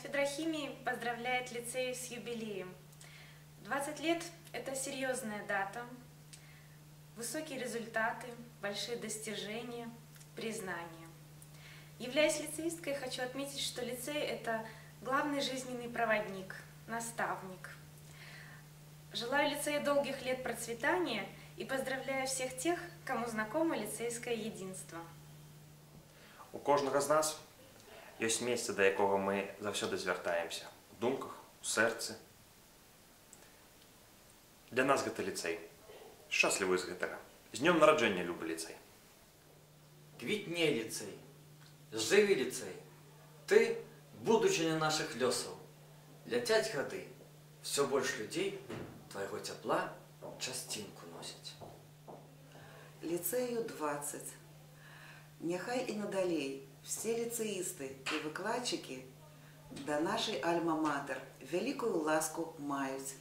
Кафедра химии поздравляет лицей с юбилеем. 20 лет – это серьезная дата, высокие результаты, большие достижения, признания. Являясь лицеисткой, хочу отметить, что лицей – это главный жизненный проводник, наставник. Желаю лицею долгих лет процветания и поздравляю всех тех, кому знакомо лицейское единство. У кожнага з нас ёсць месца, да якога мы заўсёды звяртаемся. У думках, у сэрцы. Для нас гэта ліцэй. Шчаслівы з гэтага. З днём нараджэння, любы ліцэй. Квітне ліцэй, жыві ліцэй. Ты – будучыня нашых лёсаў. Ляцяць гады, всё больш людзей твайго цяпла частинку носяць. Ліцею 20. Няхай і надалей все ліцеїсти і викладчики до нашей альма-матер великую ласку мають.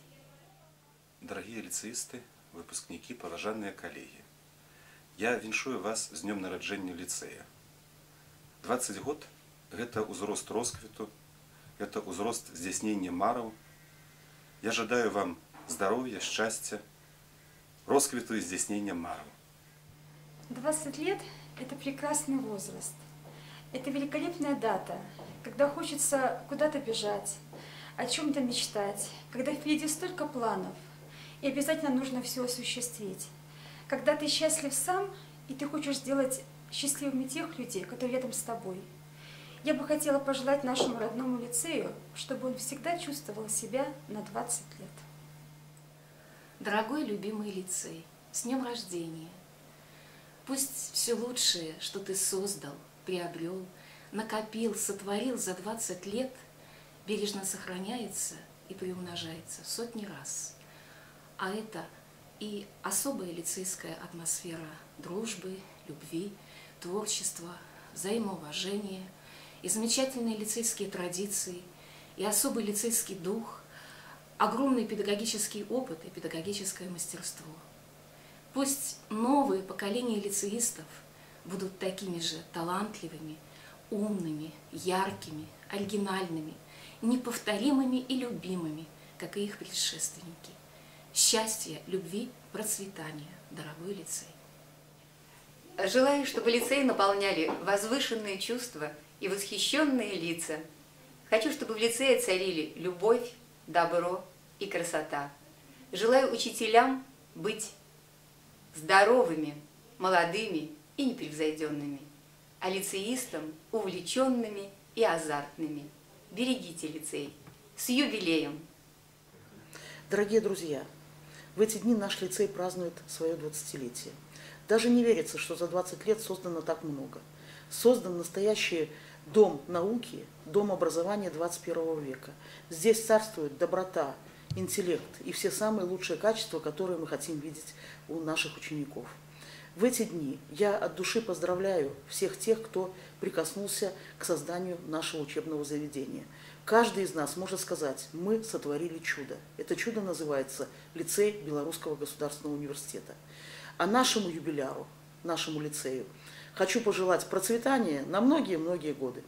Дорогие лицеисты, выпускники, поважанные коллеги, я віншую вас з днем нараджэння лицея. 20 год – это узрост росквіту, это узрост здзяйснення мараў. Я жадаю вам здоровья, счастья, росквіту и здзяйснення мараў. 20 лет – это прекрасный возраст. Это великолепная дата, когда хочется куда-то бежать, о чем-то мечтать, когда впереди столько планов, и обязательно нужно все осуществить. Когда ты счастлив сам, и ты хочешь сделать счастливыми тех людей, которые рядом с тобой. Я бы хотела пожелать нашему родному лицею, чтобы он всегда чувствовал себя на 20 лет. Дорогой любимый лицей, с днем рождения! Пусть все лучшее, что ты создал, приобрел, накопил, сотворил за 20 лет, бережно сохраняется и приумножается в сотни раз. А это и особая лицейская атмосфера дружбы, любви, творчества, взаимоуважения, и замечательные лицейские традиции, и особый лицейский дух, огромный педагогический опыт и педагогическое мастерство. Пусть новые поколения лицеистов будут такими же талантливыми, умными, яркими, оригинальными, неповторимыми и любимыми, как и их предшественники. Счастья, любви, процветания, дорогой лицей! Желаю, чтобы лицей наполняли возвышенные чувства и восхищенные лица. Хочу, чтобы в лицее царили любовь, добро и красота. Желаю учителям быть здоровыми, молодыми и непревзойденными, а лицеистам увлеченными и азартными. Берегите лицей! С юбилеем! Дорогие друзья, в эти дни наш лицей празднует свое 20-летие. Даже не верится, что за 20 лет создано так много. Создан настоящий дом науки, дом образования 21 века. Здесь царствует доброта, интеллект и все самые лучшие качества, которые мы хотим видеть у наших учеников. В эти дни я от души поздравляю всех тех, кто прикоснулся к созданию нашего учебного заведения. Каждый из нас может сказать: мы сотворили чудо. Это чудо называется лицей Белорусского государственного университета. А нашему юбиляру, нашему лицею, хочу пожелать процветания на многие-многие годы.